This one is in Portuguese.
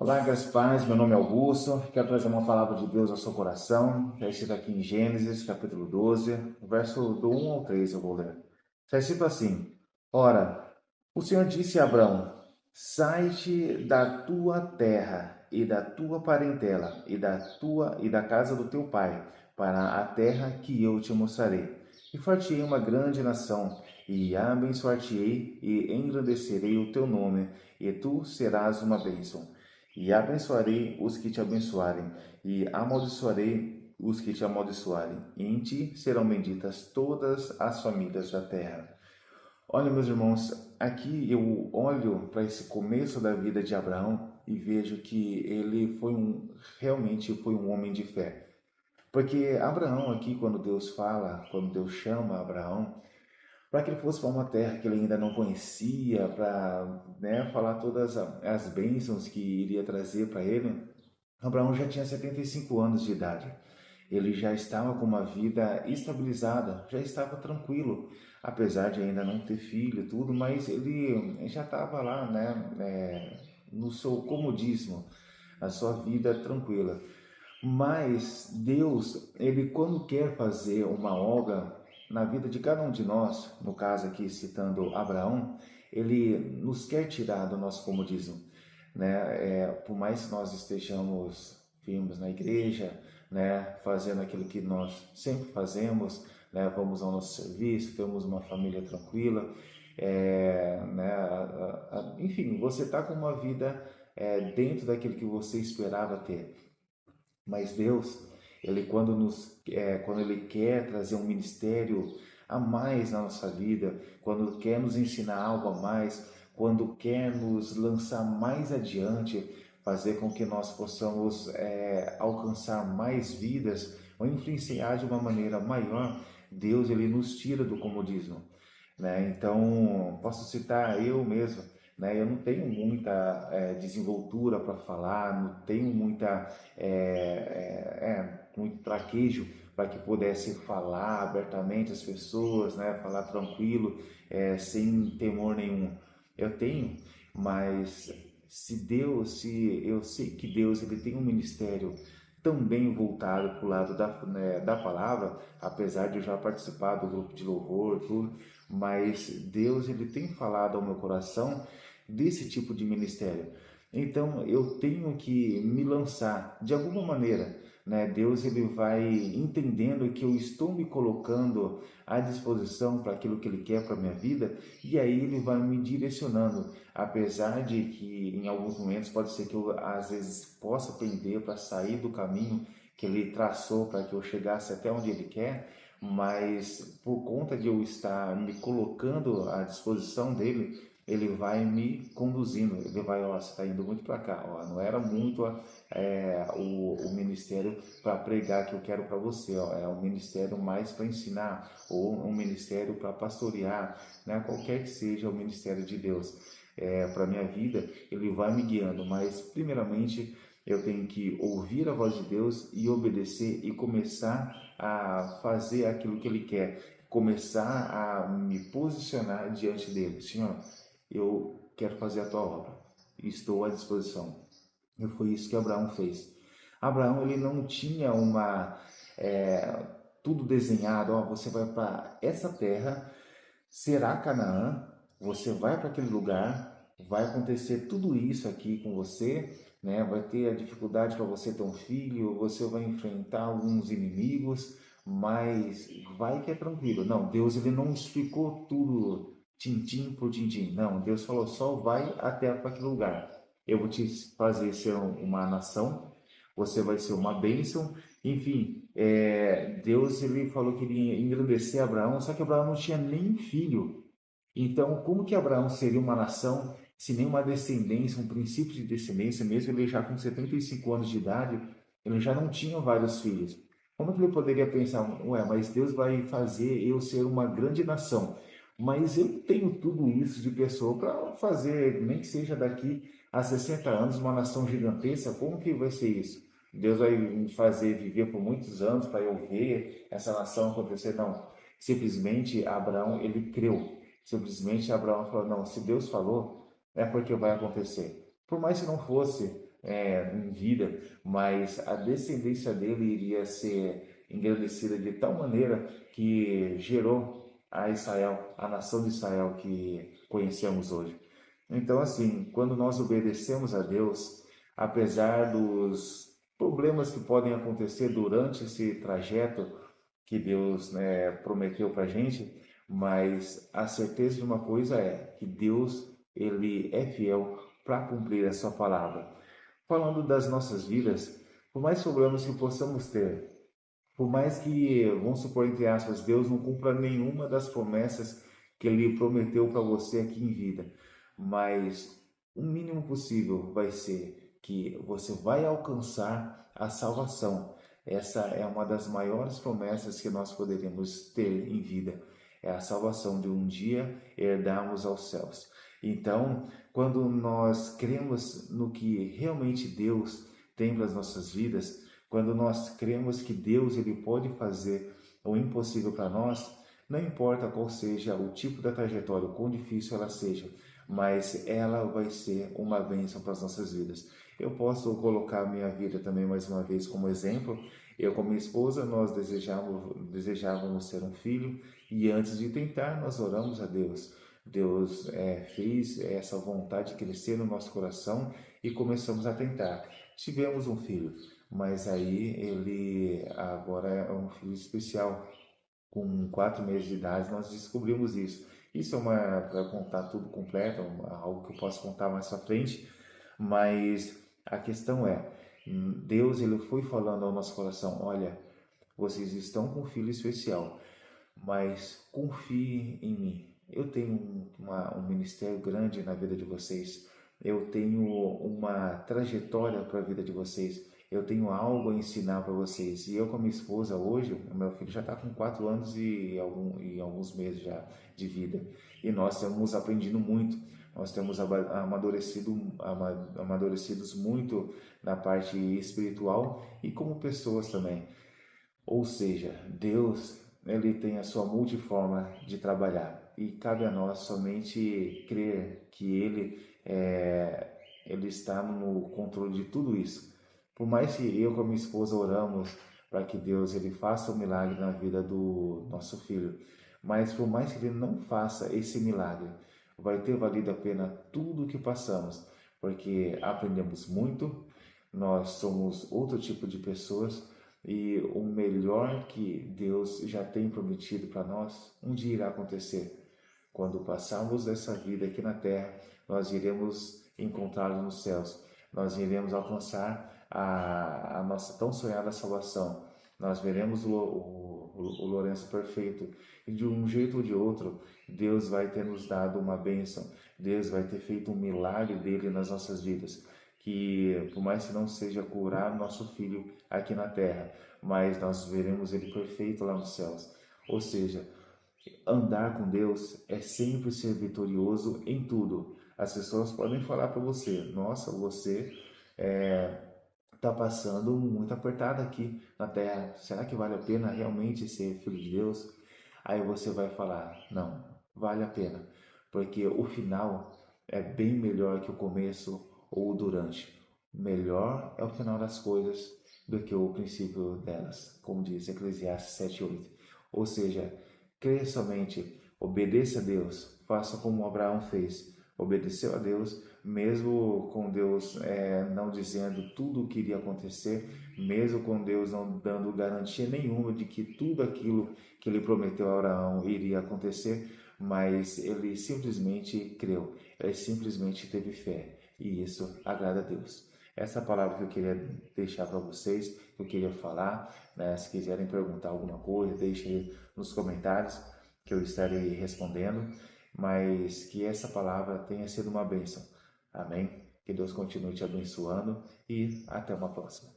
Olá, graças e paz, meu nome é Augusto, quero trazer uma palavra de Deus ao seu coração, está escrito aqui em Gênesis, capítulo 12, verso do 1 ao 3 eu vou ler. Está escrito assim: Ora, o Senhor disse a Abrão: Sai-te da tua terra e da tua parentela e da casa do teu pai, para a terra que eu te mostrarei. E far-te-ei uma grande nação, e abençoar-te-ei e engrandecerei o teu nome, e tu serás uma bênção. E abençoarei os que te abençoarem, e amaldiçoarei os que te amaldiçoarem. E em ti serão benditas todas as famílias da terra. Olha, meus irmãos, aqui eu olho para esse começo da vida de Abraão e vejo que ele realmente foi um homem de fé. Porque Abraão aqui, quando Deus fala, quando Deus chama Abraão, para que ele fosse para uma terra que ele ainda não conhecia, para, falar todas as bênçãos que iria trazer para ele, Abraão já tinha 75 anos de idade. Ele já estava com uma vida estabilizada, já estava tranquilo, apesar de ainda não ter filho, tudo, mas ele já estava lá, no seu comodismo, a sua vida tranquila. Mas Deus, ele quando quer fazer uma obra na vida de cada um de nós, no caso aqui citando Abraão, ele nos quer tirar do nosso comodismo, por mais que nós estejamos firmes na igreja, fazendo aquilo que nós sempre fazemos, vamos ao nosso serviço, temos uma família tranquila, enfim, você está com uma vida dentro daquilo que você esperava ter. Mas Deus, ele quando ele quer trazer um ministério a mais na nossa vida, quando quer nos ensinar algo a mais, quando quer nos lançar mais adiante, fazer com que nós possamos alcançar mais vidas ou influenciar de uma maneira maior, Deus ele nos tira do comodismo, Então, posso citar eu mesmo, Eu não tenho muita desenvoltura para falar, não tenho muito traquejo para que pudesse falar abertamente às pessoas, Falar tranquilo, sem temor nenhum. Eu tenho, mas se eu sei que Deus ele tem um ministério também voltado para o lado da palavra, apesar de eu já participar do grupo de louvor, tudo, mas Deus ele tem falado ao meu coração desse tipo de ministério. Então eu tenho que me lançar de alguma maneira, Deus ele vai entendendo que eu estou me colocando à disposição para aquilo que ele quer para minha vida e aí ele vai me direcionando, apesar de que em alguns momentos pode ser que eu às vezes possa pender para sair do caminho que ele traçou para que eu chegasse até onde ele quer, mas por conta de eu estar me colocando à disposição dele, ele vai me conduzindo, ele vai, ó, você está indo muito para cá, ó, não era muito o ministério para pregar que eu quero para você, ó, é um ministério mais para ensinar, ou um ministério para pastorear, qualquer que seja o ministério de Deus. Para minha vida, ele vai me guiando, mas primeiramente eu tenho que ouvir a voz de Deus e obedecer e começar a fazer aquilo que ele quer, começar a me posicionar diante dele. Senhor, eu quero fazer a tua obra, estou à disposição. E foi isso que Abraão fez. Abraão ele não tinha é, tudo desenhado, ó, você vai para essa terra, será Canaã, você vai para aquele lugar, vai acontecer tudo isso aqui com você, Vai ter a dificuldade para você ter um filho, você vai enfrentar alguns inimigos, mas vai que é tranquilo. Não, Deus ele não explicou tudo tintim por tintim. Não, Deus falou só vai até para aquele lugar. Eu vou te fazer ser uma nação, você vai ser uma bênção. Enfim, Deus ele falou que iria engrandecer Abraão, só que Abraão não tinha nem filho. Então, como que Abraão seria uma nação se nem uma descendência, um princípio de descendência, mesmo ele já com 75 anos de idade, ele já não tinha vários filhos? Como que ele poderia pensar, ué, mas Deus vai fazer eu ser uma grande nação? Mas eu tenho tudo isso de pessoa para fazer, nem que seja daqui a 60 anos, uma nação gigantesca, como que vai ser isso? Deus vai me fazer viver por muitos anos para eu ver essa nação acontecer? Não. Simplesmente Abraão, ele creu. Simplesmente Abraão falou, não, se Deus falou, é porque vai acontecer. Por mais que não fosse em vida, mas a descendência dele iria ser engrandecida de tal maneira que gerou a Israel, a nação de Israel que conhecemos hoje. Então, assim, quando nós obedecemos a Deus, apesar dos problemas que podem acontecer durante esse trajeto que Deus, né, prometeu para a gente, mas a certeza de uma coisa é que Deus, ele é fiel para cumprir a sua palavra. Falando das nossas vidas, por mais problemas que possamos ter, por mais que, vamos supor, entre aspas, Deus não cumpra nenhuma das promessas que Ele prometeu para você aqui em vida, mas o mínimo possível vai ser que você vai alcançar a salvação. Essa é uma das maiores promessas que nós poderíamos ter em vida. É a salvação de um dia herdarmos aos céus. Então, quando nós cremos no que realmente Deus tem para as nossas vidas, quando nós cremos que Deus ele pode fazer o impossível para nós, não importa qual seja o tipo da trajetória, o quão difícil ela seja, mas ela vai ser uma bênção para as nossas vidas. Eu posso colocar a minha vida também mais uma vez como exemplo. Eu com minha esposa, nós desejávamos ter um filho e antes de tentar, nós oramos a Deus. Deus fez essa vontade crescer no nosso coração e começamos a tentar. Tivemos um filho, mas aí ele agora é um filho especial. Com 4 meses de idade nós descobrimos isso. Isso é uma para contar tudo completo, algo que eu posso contar mais para frente, mas a questão é, Deus ele foi falando ao nosso coração, olha, vocês estão com um filho especial, mas confie em mim. Eu tenho um ministério grande na vida de vocês. Eu tenho uma trajetória para a vida de vocês. Eu tenho algo a ensinar para vocês. E eu com a minha esposa hoje, o meu filho já está com 4 anos e alguns meses já de vida. E nós temos aprendido muito. Nós temos amadurecidos muito na parte espiritual e como pessoas também. Ou seja, Deus, ele tem a sua multiforma de trabalhar e cabe a nós somente crer que ele está no controle de tudo isso. Por mais que eu com a minha esposa oramos para que Deus ele faça o milagre na vida do nosso filho, mas por mais que ele não faça esse milagre, vai ter valido a pena tudo o que passamos, porque aprendemos muito, nós somos outro tipo de pessoas e o melhor que Deus já tem prometido para nós, um dia irá acontecer. Quando passarmos dessa vida aqui na terra, nós iremos encontrá-lo nos céus. Nós iremos alcançar a nossa tão sonhada salvação. Nós veremos o Lourenço perfeito. E de um jeito ou de outro, Deus vai ter nos dado uma bênção. Deus vai ter feito um milagre dele nas nossas vidas, que por mais que não seja curar nosso filho aqui na terra, mas nós veremos ele perfeito lá nos céus. Ou seja, andar com Deus é sempre ser vitorioso em tudo. As pessoas podem falar para você, nossa, você está passando muito apertado aqui na terra, será que vale a pena realmente ser filho de Deus? Aí você vai falar, não, vale a pena, porque o final é bem melhor que o começo ou o durante. Melhor é o final das coisas do que o princípio delas, como diz Eclesiastes 7:8. Ou seja, creia somente, obedeça a Deus, faça como Abraão fez. Obedeceu a Deus, mesmo com Deus não dizendo tudo o que iria acontecer, mesmo com Deus não dando garantia nenhuma de que tudo aquilo que ele prometeu a Abraão iria acontecer, mas ele simplesmente creu, ele simplesmente teve fé, e isso agrada a Deus. Essa é a palavra que eu queria deixar para vocês, que eu queria falar, né? Se quiserem perguntar alguma coisa, deixem aí nos comentários que eu estarei respondendo, mas que essa palavra tenha sido uma bênção. Amém? Que Deus continue te abençoando e até uma próxima.